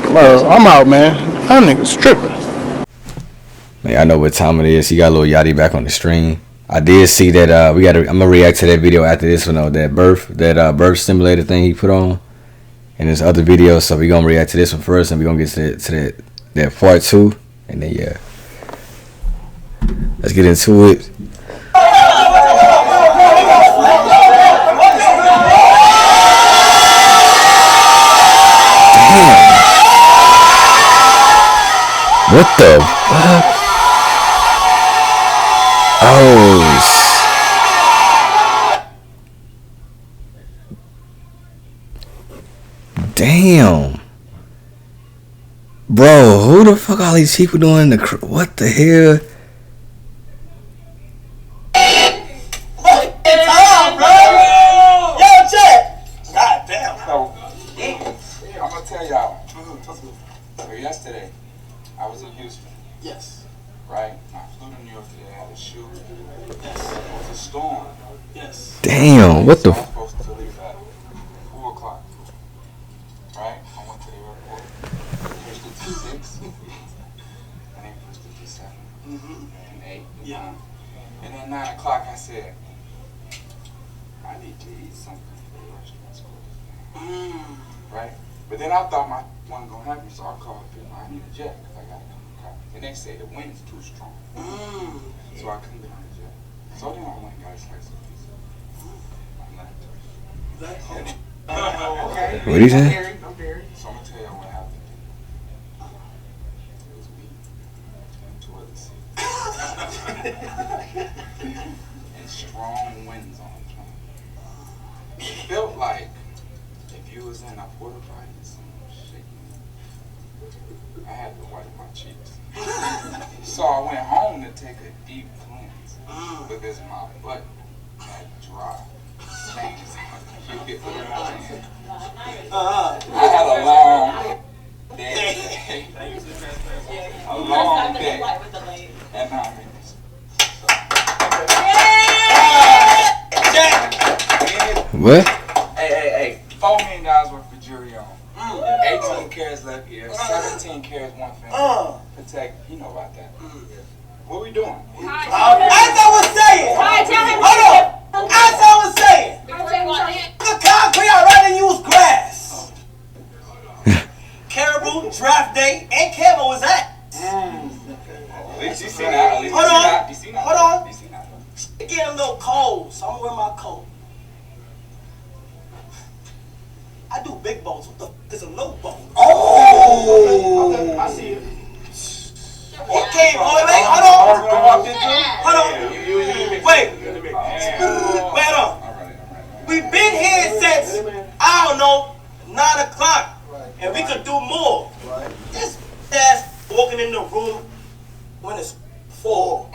Bro, I'm out, man. That nigga's tripping. Man, I know what time it is. He got a little Yachty back on the stream. I did see that. I'm gonna react to that video after this one though. That birth simulator thing he put on, and there's other videos. So we gonna react to this one first, and we gonna get to that part 2, and then yeah, let's get into it. What the fuck? Oh, damn. Bro, who the fuck all these people doing in the what the hell? I'm gonna tell y'all. So yesterday, I was in Houston. Yes. Right? I flew to New York today. I had a shoot. Yes. It was a storm. Yes. Damn, what the? So I was supposed to leave at 4 o'clock. Right? I went to the airport. Pushed it to 6. And then pushed it to 7. And 8. Yeah. And then 9 o'clock, I said, I need to eat something for the restaurant's closed. Right? But then I thought my wasn't gonna happen, so I called people. I need a jet because I gotta come to Cali. And they say the wind's too strong. So I couldn't get on the jet. So then I went and got a slice of pizza. Okay. What did he say? I'm buried. So I'm gonna tell you what happened. It was me and toilet seat. And strong winds on the plane. It felt like if you was in a porta potty and someone was shaking me, I had to wipe my cheeks. So I went home to take a deep cleanse because my butt had dry stains. I had a long day. A long day. And now I'm in this. What? Hey. $4 million worth of jury on. 18 carats left ear, 17 carats one finger. Protect, you know about that. What we doing? As I was saying. Hold on. As I was saying. The concrete, I'd rather use grass. Caribou, draft day, and Camo was that. At least you see that. Hold on. It's getting a little cold, so I'm gonna wear my coat. I do big boats. What the f is a little boat? Oh! Okay, I see it. Okay, hold on. Wait, hold on. We've been here since, I don't know, 9 o'clock. And we could do more. This ass walking in the room when it's 4.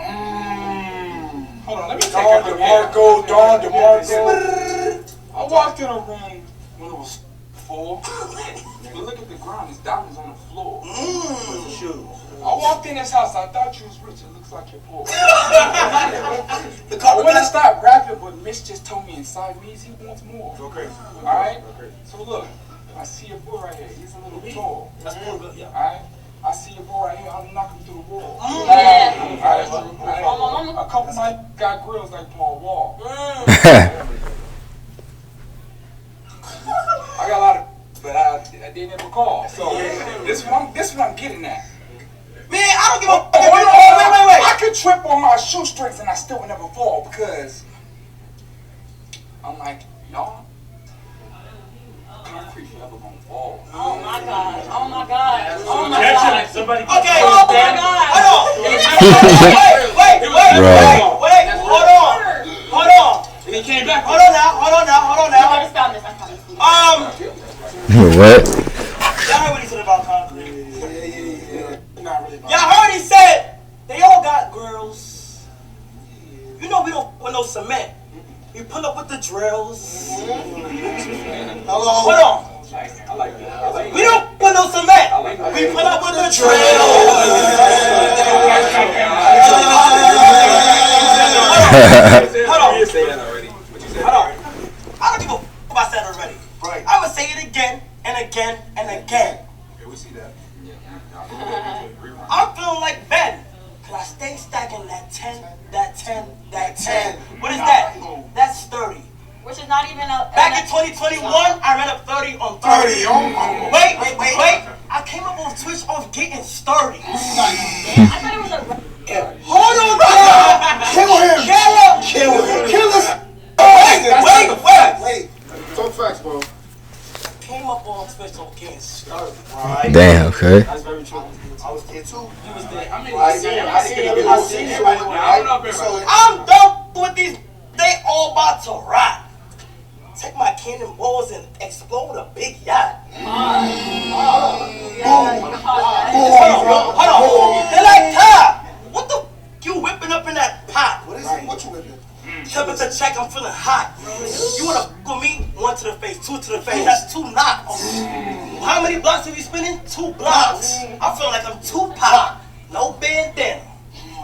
Hold on, let me take a look. Dawn DeMarco. I walked in a room when it was 4. But look at the ground, there's diamonds on the floor. With the shoes. I walked in this house, I thought you was rich, it looks like you're poor. I went to stop rapping, but Mitch just told me inside me he wants more. Okay. Alright? So look, I see your boy right here, he's a little tall. That's more good, yeah. Alright? I see your boy right here, I'm knocking through the wall. Alright? A couple of my got grills like Paul Wall. I got a lot of, but I didn't ever call. So this one I'm getting at. Man, I don't give a fuck. Wait. I could trip on my shoestrings and I still would never fall because I'm like, y'all, concrete forever gonna fall. Oh my god. Somebody. Okay. Oh my god. Wait. Hold on. And he came back. Hold on now. What? Y'all heard what he said about concrete? Yeah. Not really. Y'all heard he said they all got grills. You know we don't put no cement. We pull up with the drills. Hold on. I like that. We don't put no cement. We pull up with the drills. Hold on. I don't give a f*** if I said it already. Right. I would say it again and again and again. Okay, we see that. I'm feeling like Ben. Cause I stay stacking that 10, that 10, that 10. What is that? That's 30. Which is not even a... Back in 2021, I ran up 30 on 30. Wait. I came up on Twitch off getting sturdy. I thought it was a... Hold on, Kill him. Kill us. Wait. Talk facts, bro. Came up on Twitch off getting sturdy, right? Damn, okay. That's very true. I was there too. You was there. I seen it. I'm done with these. They all about to rock. Take my cannonballs and explode a big yacht. Hold on. They're like, Ty, what the f you whipping up in that pot? What is it? What you whipping? Temperature check, I'm feeling hot. You wanna f with me? 1 to the face, 2 to the face. That's 2 knocks. How many blocks are we spinning? 2 blocks. I feel like I'm Tupac. No bandana.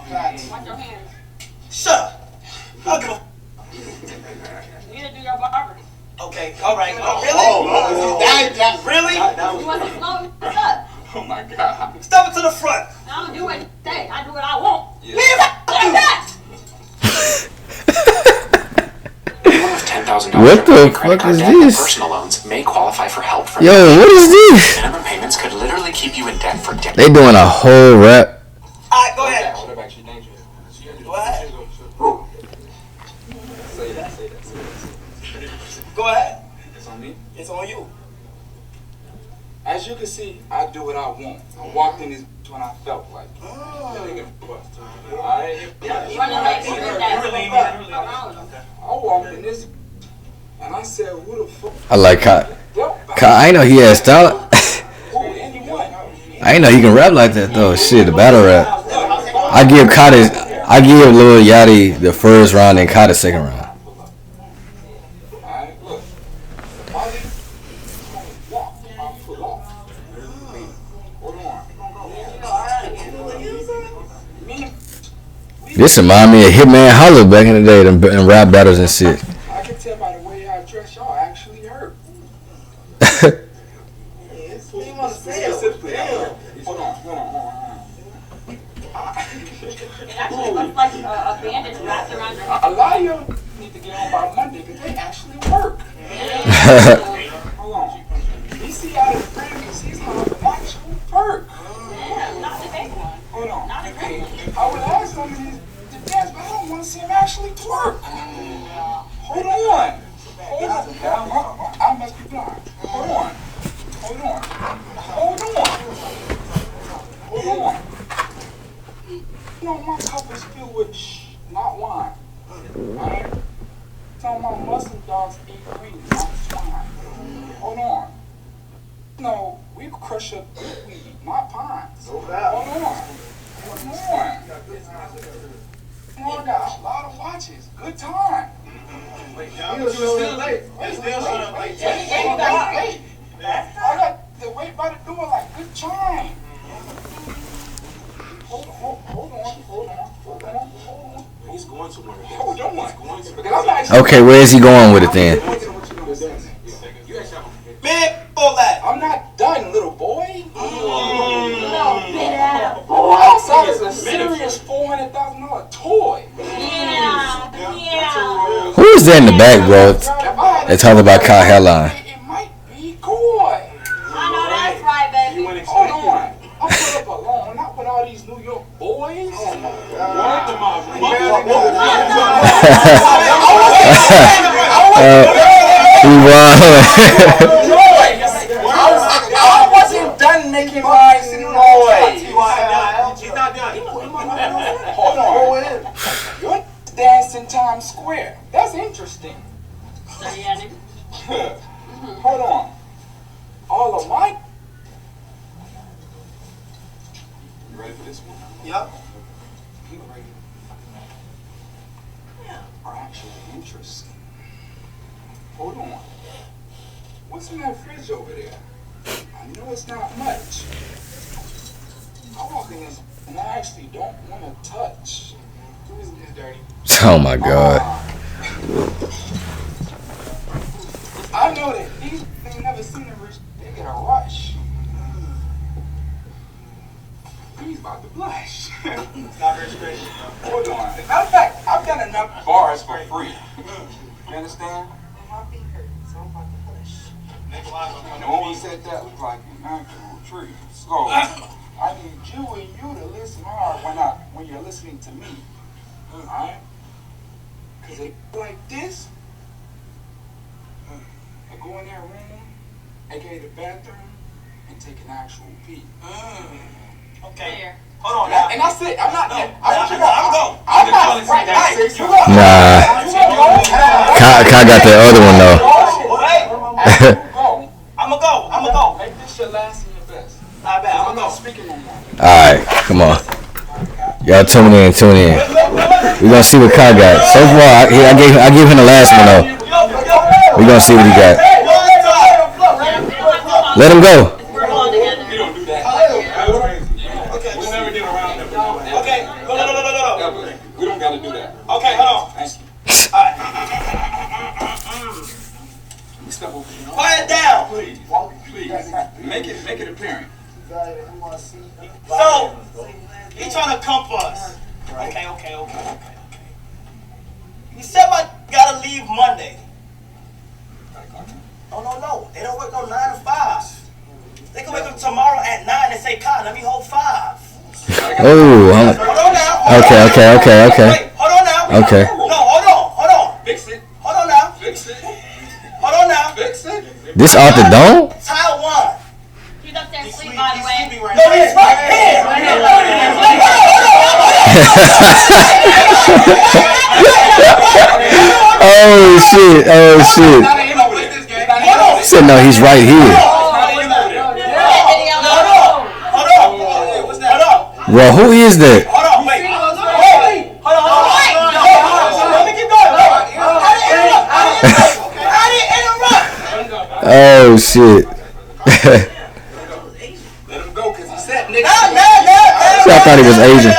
Watch your hands. Shut up. I'll give a You need to do your barber. Okay, alright. Really? Really? You want to slow me up? Oh my God. Step it to the front. I don't do what you say. I do what I want. Leave it like that. $10,000 What the credit fuck card is debt and this? personal loans may qualify for help from Yo, what is this? minimum payments could literally keep you in debt for decades. They doing a whole rap. Alright, go ahead. What about you, dangerous? Go ahead. Go ahead. It's on me. It's on you. As you can see, I do what I want. I walked in this when I felt like. Alright? Running like you did that. I walked in this and I said, who the fuck? I like Kai. I ain't know he had style. Anyone. I ain't know he can rap like that though. Shit, the battle rap. I give Lil Yachty the first round and Kai the second round. Alright, look. All these walk, I pull off. Hold on. This remind me of Hitman Holla back in the day, and rap battles and shit. I can tell by the way I dress, y'all actually hurt. Specifically, hold on. It actually looks like a bandage wrapped around your head. A lot of y'all need to get on by Monday because they actually work. Hold on. You see out of the frame because he's not an actual perk. Yeah, not the big one. Hold on. Not the big one. I would ask some of these to dance, but I don't want to see him actually twerk. Hold on. I must be blind. Hold on. You know, my cup is filled with not wine. Alright? Tell my muscle dogs eat green, not swine. Hold on. No, we crush up weed, not pines. Hold on. I got a lot of watches. Good time. You're still late. I got the wait by the door like good time. Hold on. He's going somewhere. Hold on. Okay, where is he going with it then? Big all that. I'm not done, little boy. Boy. Outside is a serious $400,000 toy. Yeah. Who is that in the back, bro? They talking about Kai Headline. It might be Goy. I know that's right, baby. Hold on. I put up alone, not with all these New York boys. I wasn't done making my noise. He's not done. Hold on. You're dancing Times Square. That's interesting. Yeah, nigga. Hold on. All of my. You ready for this one? Yep. You ready? Are actually interesting. Hold on. What's in that fridge over there? I know it's not much. I walk in this and I actually don't want to touch. It's dirty. Oh my god. I know that these things never seen a rich. They get a rush. He's about to Hold on. Matter of fact, I've done enough bars for free. You understand? No one said that was like an actual tree. So I need you and you to listen hard when you're listening to me. Alright? Cause they like this. I go in that room, aka the bathroom, and take an actual pee. Okay. Hold on now. And I said, I'm not. I'm going. I'm not right. Nah. Kai got that other one though. I'ma go. Make this your last and your best. I bet. I'ma go. Speaking on that. Alright, come on. Y'all tune in. We gonna see what Kai got. So far, I gave him the last one though. We gonna see what he got. Let him go. We're all together. We don't do that. Okay. We never did around them. Okay. No. We don't gotta do that. Okay, hold on. Thank you. Alright. Step over. Quiet down. Please. Make it apparent. So, he trying to come for us. Okay. He said I gotta leave Monday. No. They don't work no 9 to 5. They can wake up tomorrow at 9 and say, "Kai, let me hold 5." Oh. Hold on now. Okay. Wait, hold on now. Okay. No, hold on. Fix it. Hold on now. Fix it. Hold on now. Fix it. This out the dome? Taiwan. He's up there asleep, by the way. No, he's right here. Oh shit. He said no, he's right here. Hold on. Bro, who is that? Hold on, wait. Hold on. Let me keep going. I didn't interrupt. Oh shit. Let him go, cause he said nigga. So I thought he was Asian.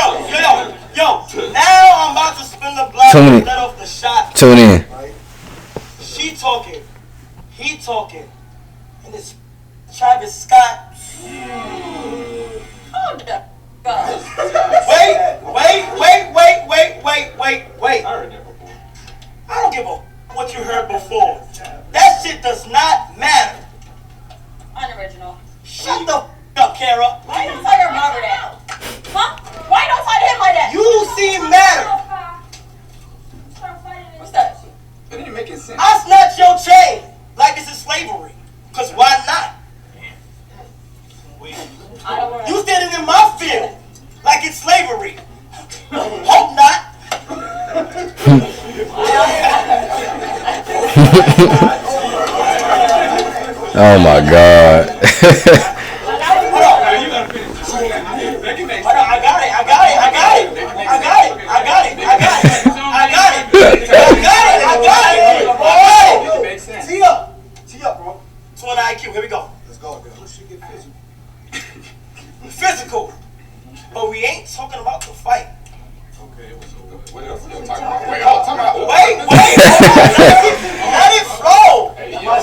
Yo. Now I'm about to spin the block and let off the shot. Tune in. She talking. He talking. And it's Travis Scott. Oh, the God. Wait. I don't give a what you heard before. That shit does not matter. Unoriginal. Shut the up, Kara. Why don't I your mother that? Huh? Why don't I hit my dad? You seem matter. What's that? It didn't make sense. I snatch your chain like this is slavery. Cause why not? I don't want to. You standing in my field like it's slavery. Hope not. Oh my god. Tee up, bro. 2 IQ. Here we go. Let's go, girl. Let's get Physical. But we ain't talking about the fight. Okay, what else are you talking about? Wait. Let it flow.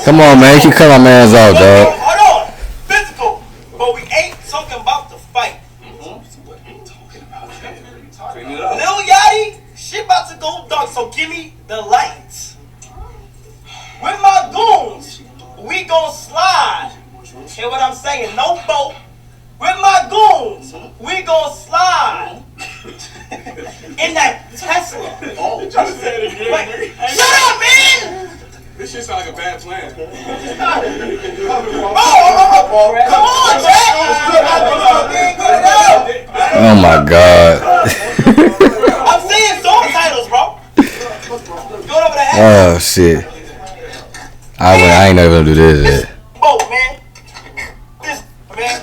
Come on, man. You cut my man's off, dog. Hold on. Physical. But we ain't talking about the fight. Lil Yachty, shit about to go dark, so give me the lights. With my goons, we gon' slide. Hear what I'm saying? No boat. With my goons, we gon' slide. In that Tesla. Oh, just say it again. Wait, shut up, man! This shit sound like a bad plan. Come on, Jack! Oh my god. I'm saying song titles, bro. Going over the head. Oh shit. I ain't never gonna do this yet. Boat, man. This, man.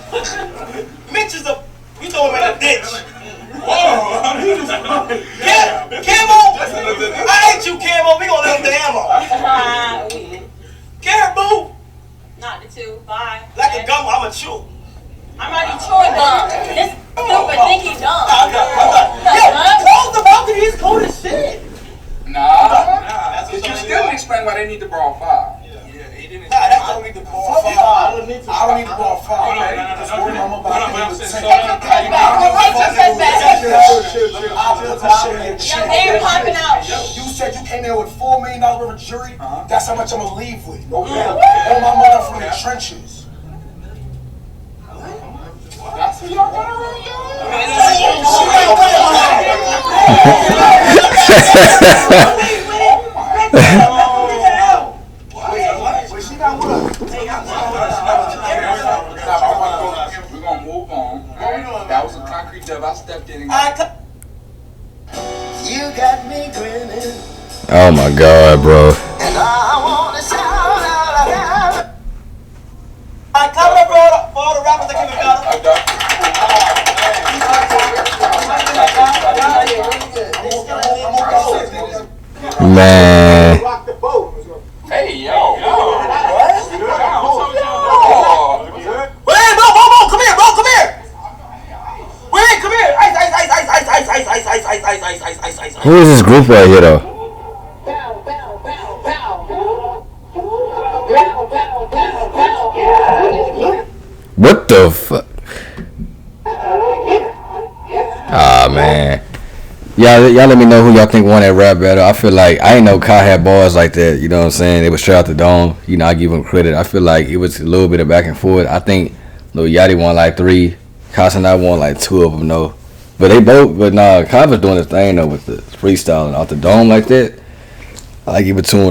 Mitch is you throw him in a ditch. Camo, I hate you, Camo. We gonna let him the ammo. Caribou, Not the two. Bye. like a gum, I'm a chew. I'm already chewing gum. This stupid think he dumb. I'm done. Yo, close the balcony. He's cold as shit. Nah. Cause you still didn't explain why they need to borrow 5. Nah, I don't need to go on fire. I don't need to go on fire. Your hair popping out. You said you came there with $4 million worth of jewelry. That's how much I'm gonna leave with. All my mother from the trenches. That's who y'all got around here? She got what? We're gonna move on. That was a concrete dub. I stepped in and You got me grinning. Oh my God, bro. And I wanna shout out. Alright, clap it up for all the rappers that came and got us. Man. hey, yo. Wait, bro, come here, bro, come here. Wait, come here. Ice. Who is this group right here though? What the fuck? Ah man. Y'all let me know who y'all think won that rap battle. I feel like I ain't know Kai had bars like that, you know what I'm saying? It was straight out the dome. You know, I give him credit. I feel like it was a little bit of back and forth. I think Lil Yachty won like 3. Cenat'S won like 2 of them though. But Kai was doing his thing though with the freestyling off the dome like that. I give it to him.